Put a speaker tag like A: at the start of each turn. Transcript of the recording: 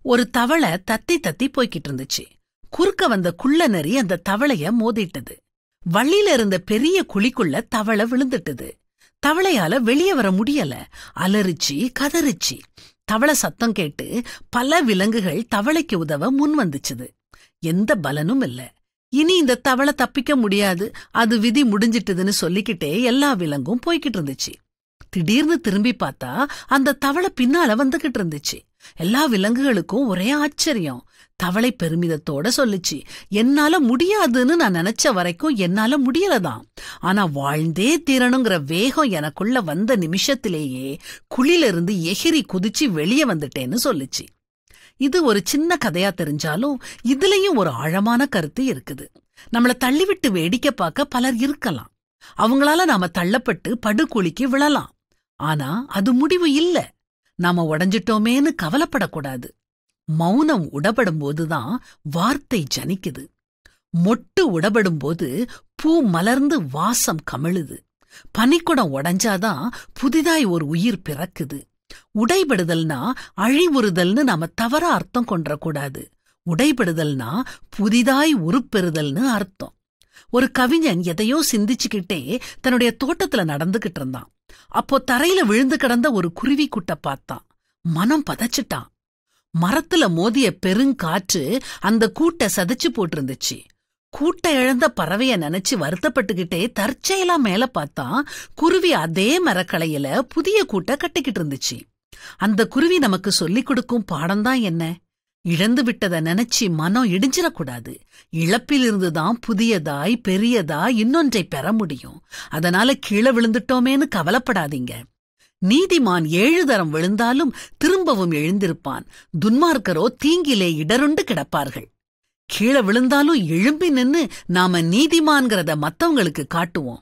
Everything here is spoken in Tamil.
A: ஒரு தவளை தத்தி தத்தி போய்கிட்டு இருந்துச்சு. குறுக்க வந்த குள்ள நரி அந்த தவளைய மோதிட்டது. வள்ளியில இருந்த பெரிய குழிக்குள்ள தவளை விழுந்துட்டது. தவளையால வெளியே வர முடியல. அலறிச்சு கதறிச்சு. தவளை சத்தம் கேட்டு பல விலங்குகள் தவளைக்கு உதவ முன் வந்துச்சுது. எந்த பலனும் இல்ல. இனி இந்த தவளை தப்பிக்க முடியாது, அது விதி முடிஞ்சிட்டுதுன்னு சொல்லிக்கிட்டே எல்லா விலங்கும் போய்கிட்டு இருந்துச்சு. திடீர்னு திரும்பி பார்த்தா அந்த தவளை பின்னால வந்துகிட்டு இருந்துச்சு. எல்லா விலங்குகளுக்கும் ஒரே ஆச்சரியம். தவளை பெருமிதத்தோட சொல்லுச்சு, என்னால முடியாதுன்னு நான் நினைச்ச வரைக்கும் என்னால முடியலதான். ஆனா வாழ்ந்தே தீரணுங்கிற வேகம் எனக்குள்ள வந்த நிமிஷத்திலேயே குழிலிருந்து எகிரி குதிச்சு வெளியே வந்துட்டேன்னு சொல்லுச்சு. இது ஒரு சின்ன கதையா தெரிஞ்சாலும் இதுலயும் ஒரு ஆழமான கருத்து இருக்குது. நம்மள தள்ளிவிட்டு வேடிக்கை பார்க்க பலர் இருக்கலாம். அவங்களால நாம தள்ளப்பட்டு படுகுழிக்கு விழலாம். ஆனா அது முடிவு இல்ல. நாம உடைஞ்சிட்டோமேன்னு கவலைப்படக்கூடாது. மௌனம் உடபடும் போதுதான் வார்த்தை ஜனிக்குது. மொட்டு உடபடும் போது பூ மலர்ந்து வாசம் கமிழுது. பனிக்குடம் உடைஞ்சாதான் புதிதாய் ஒரு உயிர் பிறக்குது. உடைபடுதல்னா அழிவுறுதல்னு நாம தவறா அர்த்தம் கொண்டக்கூடாது. உடைபடுதல்னா புதிதாய் உருப்பெறுதல்னு அர்த்தம். ஒரு கவிஞன் எதையோ சிந்திச்சுக்கிட்டே தன்னுடைய தோட்டத்துல நடந்துகிட்டு இருந்தான். அப்போ தரையில விழுந்து கிடந்த ஒரு குருவி கூட்ட பார்த்தான். மனம் பதச்சிட்டான். மரத்துல மோதிய பெருங்காற்று அந்த கூட்டை சதைச்சு போட்டிருந்துச்சு. கூட்டை இழந்த பறவைய நினைச்சு வருத்தப்பட்டுக்கிட்டே தற்செயலா மேல பார்த்தா குருவி அதே மரக்கலையில புதிய கூட்டை கட்டிக்கிட்டு இருந்துச்சு. அந்த குருவி நமக்கு சொல்லிக் கொடுக்கும் பாடம்தான் என்ன? இழந்து விட்டத நினைச்சு மனம் இடிஞ்சிடக்கூடாது. இழப்பிலிருந்துதான் புதியதாய் பெரியதாய் இன்னொன்றை பெற முடியும். அதனால கீழே விழுந்துட்டோமேன்னு கவலைப்படாதீங்க. நீதிமான் 7 தரம் விழுந்தாலும் திரும்பவும் எழுந்திருப்பான். துன்மார்க்கரோ தீங்கிலே இடருண்டு கிடப்பார்கள். கீழே விழுந்தாலும் எழும்பி நின்னு நாம நீதிமான்கிறத மத்தவங்களுக்கு காட்டுவோம்.